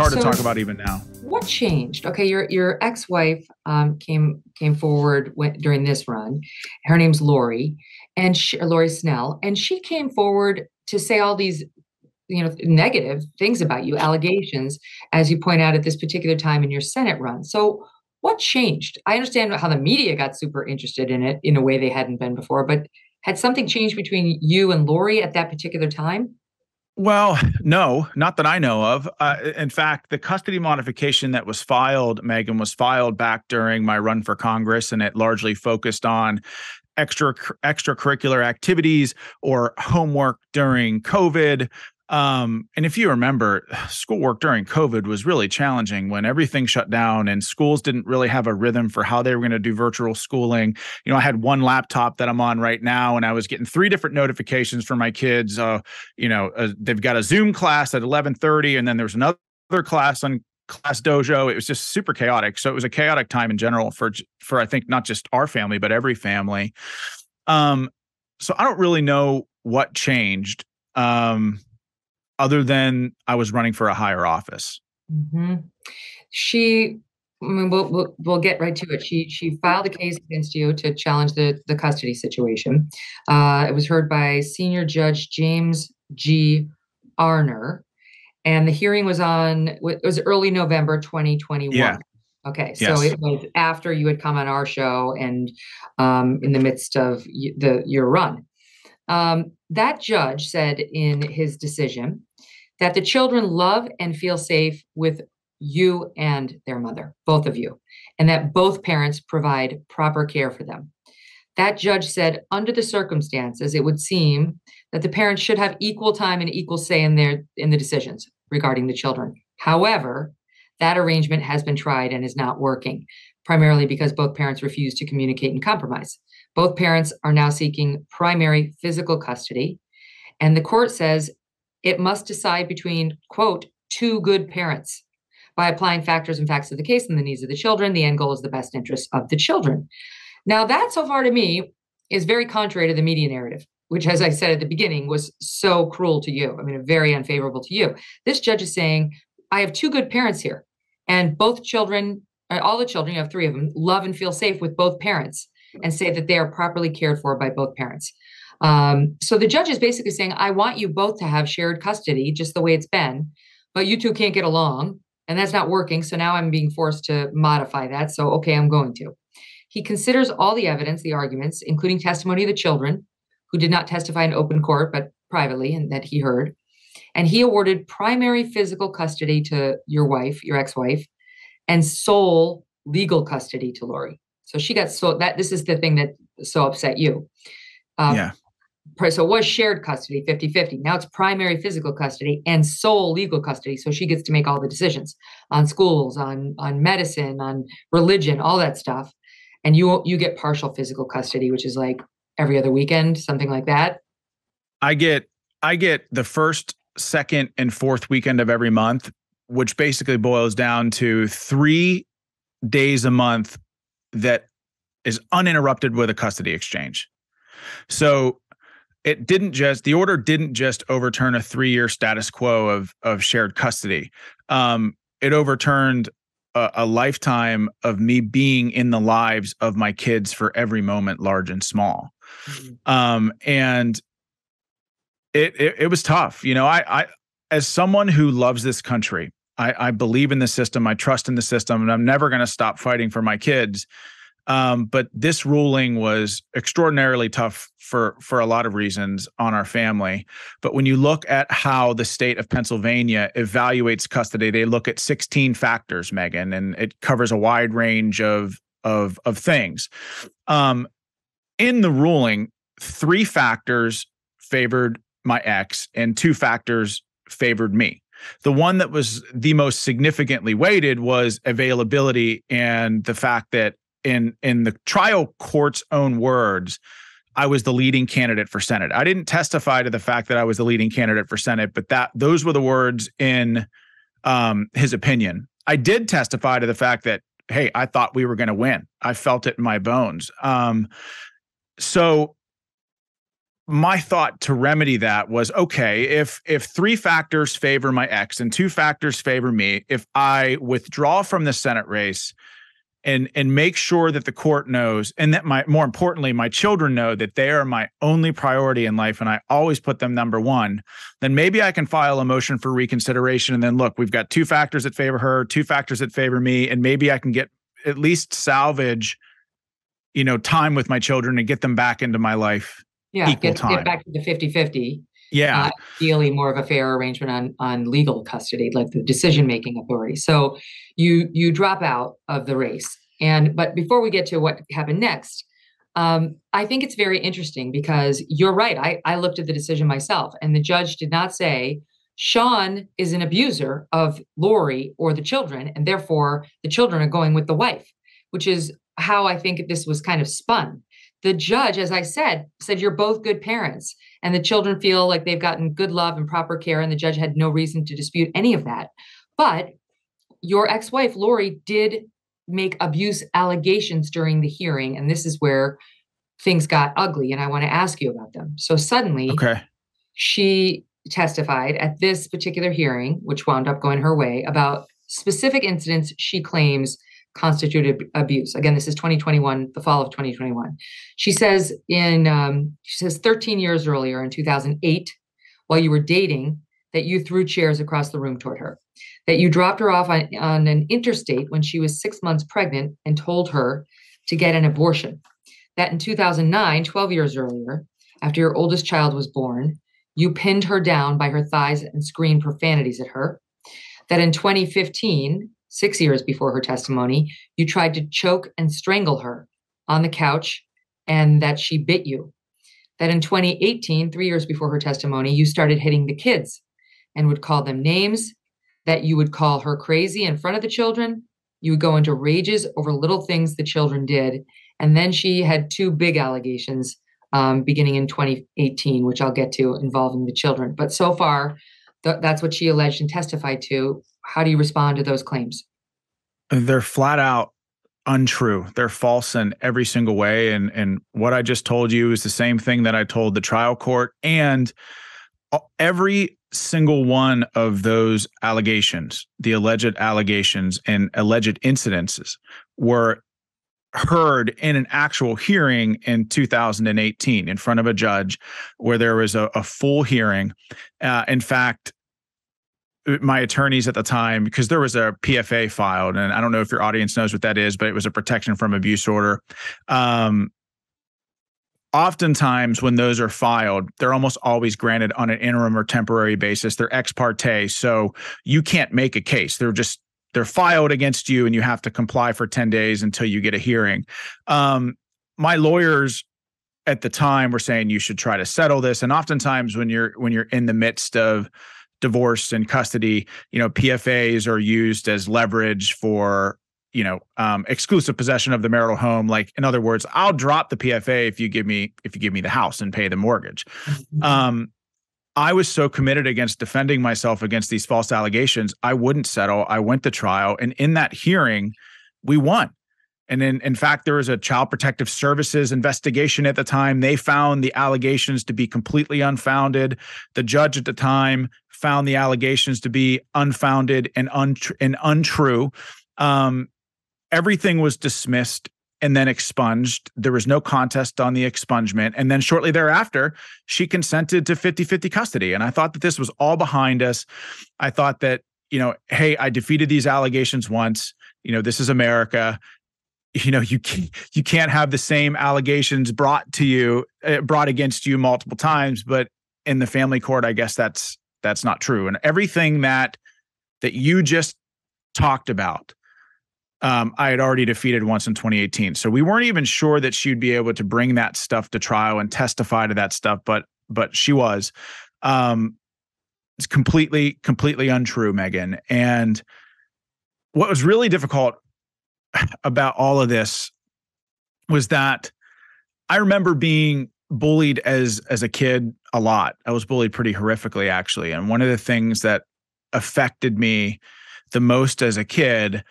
hard to So talk about even now. what changed? Okay, your ex-wife came forward during this run. Her name's Lori, and Lori Snell, and she came forward to say all these, negative things about you, allegations, as you point out at this particular time in your Senate run. So what changed? I understand how the media got super interested in it in a way they hadn't been before, but had something changed between you and Lori at that particular time? Well, no, not that I know of. In fact, the custody modification that was filed, Megyn, was filed back during my run for Congress, and it largely focused on extracurricular activities or homework during COVID. And if you remember, schoolwork during COVID was really challenging when everything shut down and schools didn't really have a rhythm for how they were going to do virtual schooling. I had one laptop that I'm on right now, and I was getting 3 different notifications from my kids. They've got a Zoom class at 11:30, and then there's another class on Class Dojo. It was just super chaotic. So it was a chaotic time in general for I think not just our family, but every family. So I don't really know what changed. Other than I was running for a higher office. Mm-hmm. We'll get right to it. She filed a case against you to challenge the custody situation. It was heard by Senior Judge James G. Arner, and the hearing was early November 2021. Yeah. Okay, so Yes. it was after you had come on our show and in the midst of your run. That judge said in his decision that the children love and feel safe with you and their mother, both of you, and that both parents provide proper care for them. That judge said, under the circumstances, it would seem that the parents should have equal time and equal say in the decisions regarding the children. However, that arrangement has been tried and is not working, primarily because both parents refuse to communicate and compromise. Both parents are now seeking primary physical custody, and the court says it must decide between, quote, 2 good parents by applying factors and facts of the case and the needs of the children. The end goal is the best interest of the children. Now, that so far to me is very contrary to the media narrative, which, as I said at the beginning, was so cruel to you. I mean, very unfavorable to you. This judge is saying, I have 2 good parents here, and both children, all the children, you have 3 of them, love and feel safe with both parents and say that they are properly cared for by both parents. So the judge is basically saying, I want you both to have shared custody, just the way it's been, but you 2 can't get along, and that's not working. So now I'm being forced to modify that. So, okay, I'm going to. He considers all the evidence, the arguments, including testimony of the children who did not testify in open court, but privately, and that he heard. And he awarded primary physical custody to your wife, your ex-wife, and sole legal custody to Lori. So she got this is the thing that so upset you. Yeah. So it was shared custody, 50-50. Now it's primary physical custody and sole legal custody. So she gets to make all the decisions on schools, on medicine, on religion, all that stuff. And you get partial physical custody, which is like every other weekend, something like that. I get the first, second, and fourth weekend of every month, which basically boils down to 3 days a month that is uninterrupted with a custody exchange. So the order didn't just overturn a 3-year status quo of shared custody. It overturned a lifetime of me being in the lives of my kids for every moment, large and small. Mm-hmm. And it was tough. I as someone who loves this country, I believe in the system. I trust in the system, and I'm never going to stop fighting for my kids. But this ruling was extraordinarily tough for a lot of reasons on our family. But when you look at how the state of Pennsylvania evaluates custody, they look at 16 factors, Megyn, and it covers a wide range of things. In the ruling, 3 factors favored my ex and 2 factors favored me. The one that was the most significantly weighted was availability and the fact that in the trial court's own words, I was the leading candidate for Senate. I didn't testify to the fact that I was the leading candidate for Senate, but those were the words in his opinion. I did testify to the fact that, hey, I thought we were going to win. I felt it in my bones. So my thought to remedy that was, okay, if three factors favor my ex and two factors favor me, if I withdraw from the Senate race and make sure that the court knows, and that more importantly, my children know that they are my only priority in life and I always put them number one, then maybe I can file a motion for reconsideration. And then look, we've got two factors that favor her, two factors that favor me, and maybe I can get at least salvage, time with my children and get them back into my life. Yeah, get back to the 50-50. Yeah. Ideally more of a fair arrangement on legal custody, like the decision-making authority. So you drop out of the race. But before we get to what happened next, I think it's very interesting because you're right. I looked at the decision myself, and the judge did not say Sean is an abuser of Lori or the children, and therefore the children are going with the wife, which is how I think this was kind of spun. The judge, as I said you're both good parents, and the children feel like they've gotten good love and proper care, and the judge had no reason to dispute any of that. But your ex-wife, Lori, did make abuse allegations during the hearing, and this is where things got ugly, and I want to ask you about them. So suddenly, she testified at this particular hearing, which wound up going her way, about specific incidents she claims constituted abuse. Again, this is 2021, the fall of 2021. She says 13 years earlier in 2008, while you were dating, that you threw chairs across the room toward her, that you dropped her off on an interstate when she was 6 months pregnant and told her to get an abortion, that in 2009, 12 years earlier, after your oldest child was born, you pinned her down by her thighs and screamed profanities at her, that in 2015, 6 years before her testimony, you tried to choke and strangle her on the couch and that she bit you. That in 2018, 3 years before her testimony, you started hitting the kids and would call them names, that you would call her crazy in front of the children. You would go into rages over little things the children did. And then she had two big allegations beginning in 2018, which I'll get to, involving the children. But so far, that's what she alleged and testified to. How do you respond to those claims? They're flat out untrue. They're false in every single way. And what I just told you is the same thing that I told the trial court. And every single one of those allegations, the alleged allegations and alleged incidences, were heard in an actual hearing in 2018 in front of a judge where there was a full hearing. In fact, my attorneys at the time, because there was a PFA filed, and I don't know if your audience knows what that is, but it was a protection from abuse order. Oftentimes when those are filed, they're almost always granted on an interim or temporary basis. They're ex parte, so you can't make a case. They're filed against you and you have to comply for 10 days until you get a hearing. My lawyers at the time were saying you should try to settle this. And oftentimes when you're in the midst of divorce and custody, PFAs are used as leverage for, exclusive possession of the marital home. Like, in other words, I'll drop the PFA if you give me the house and pay the mortgage. Mm-hmm. I was so committed against defending myself against these false allegations, I wouldn't settle. I went to trial, and in that hearing, we won. And in fact, there was a Child Protective Services investigation at the time. They found the allegations to be completely unfounded. The judge at the time found the allegations to be unfounded and untrue. Everything was dismissed and then expunged. There was no contest on the expungement. And then shortly thereafter, she consented to 50-50 custody. And I thought that this was all behind us. I thought that, hey, I defeated these allegations once. This is America. You can't have the same allegations brought against you multiple times. But in the family court, I guess that's not true. And everything that you just talked about, I had already defeated once in 2018. So we weren't even sure that she'd be able to bring that stuff to trial and testify to that stuff, but she was. It's completely untrue, Megyn. And what was really difficult about all of this was that I remember being bullied as a kid a lot. I was bullied pretty horrifically, actually. And one of the things that affected me the most as a kid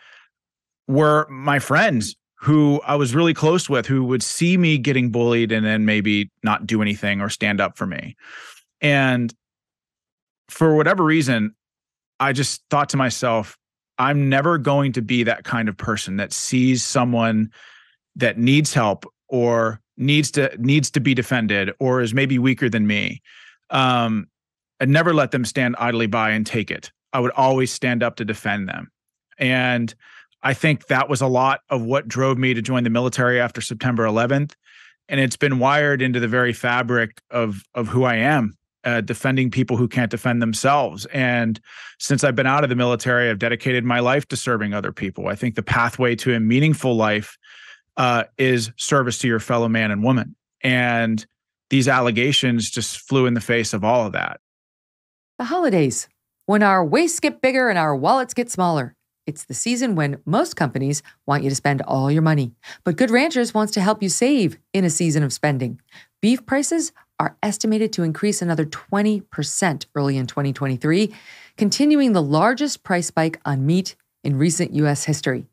were my friends who I was really close with, who would see me getting bullied and then maybe not do anything or stand up for me. And for whatever reason, I just thought to myself, I'm never going to be that kind of person that sees someone that needs help or needs to be defended or is maybe weaker than me. And never let them stand idly by and take it. I would always stand up to defend them. And I think that was a lot of what drove me to join the military after September 11th. And it's been wired into the very fabric of who I am, defending people who can't defend themselves. And since I've been out of the military, I've dedicated my life to serving other people. I think the pathway to a meaningful life is service to your fellow man and woman. And these allegations just flew in the face of all of that. The holidays, when our waists get bigger and our wallets get smaller. It's the season when most companies want you to spend all your money. But Good Ranchers wants to help you save in a season of spending. Beef prices are estimated to increase another 20% early in 2023, continuing the largest price spike on meat in recent U.S. history.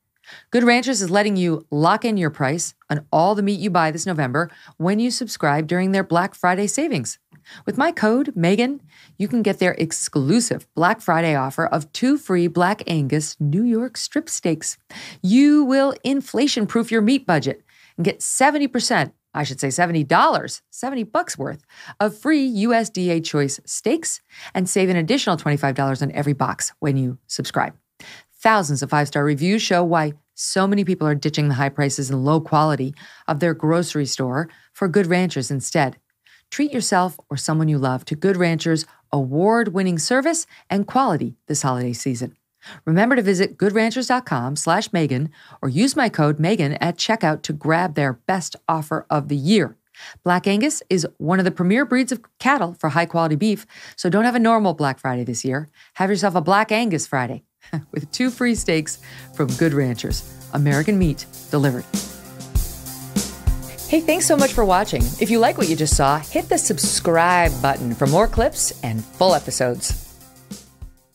Good Ranchers is letting you lock in your price on all the meat you buy this November when you subscribe during their Black Friday savings. With my code, Megyn, you can get their exclusive Black Friday offer of 2 free Black Angus New York strip steaks. You will inflation-proof your meat budget and get $70, $70 worth of free USDA choice steaks and save an additional $25 on every box when you subscribe. Thousands of 5-star reviews show why so many people are ditching the high prices and low quality of their grocery store for Good Ranchers instead. Treat yourself or someone you love to Good Ranchers' award-winning service and quality this holiday season. Remember to visit goodranchers.com/Megyn or use my code Megyn at checkout to grab their best offer of the year. Black Angus is one of the premier breeds of cattle for high-quality beef, so don't have a normal Black Friday this year. Have yourself a Black Angus Friday with 2 free steaks from Good Ranchers. American meat delivered. Hey, thanks so much for watching. If you like what you just saw, hit the subscribe button for more clips and full episodes.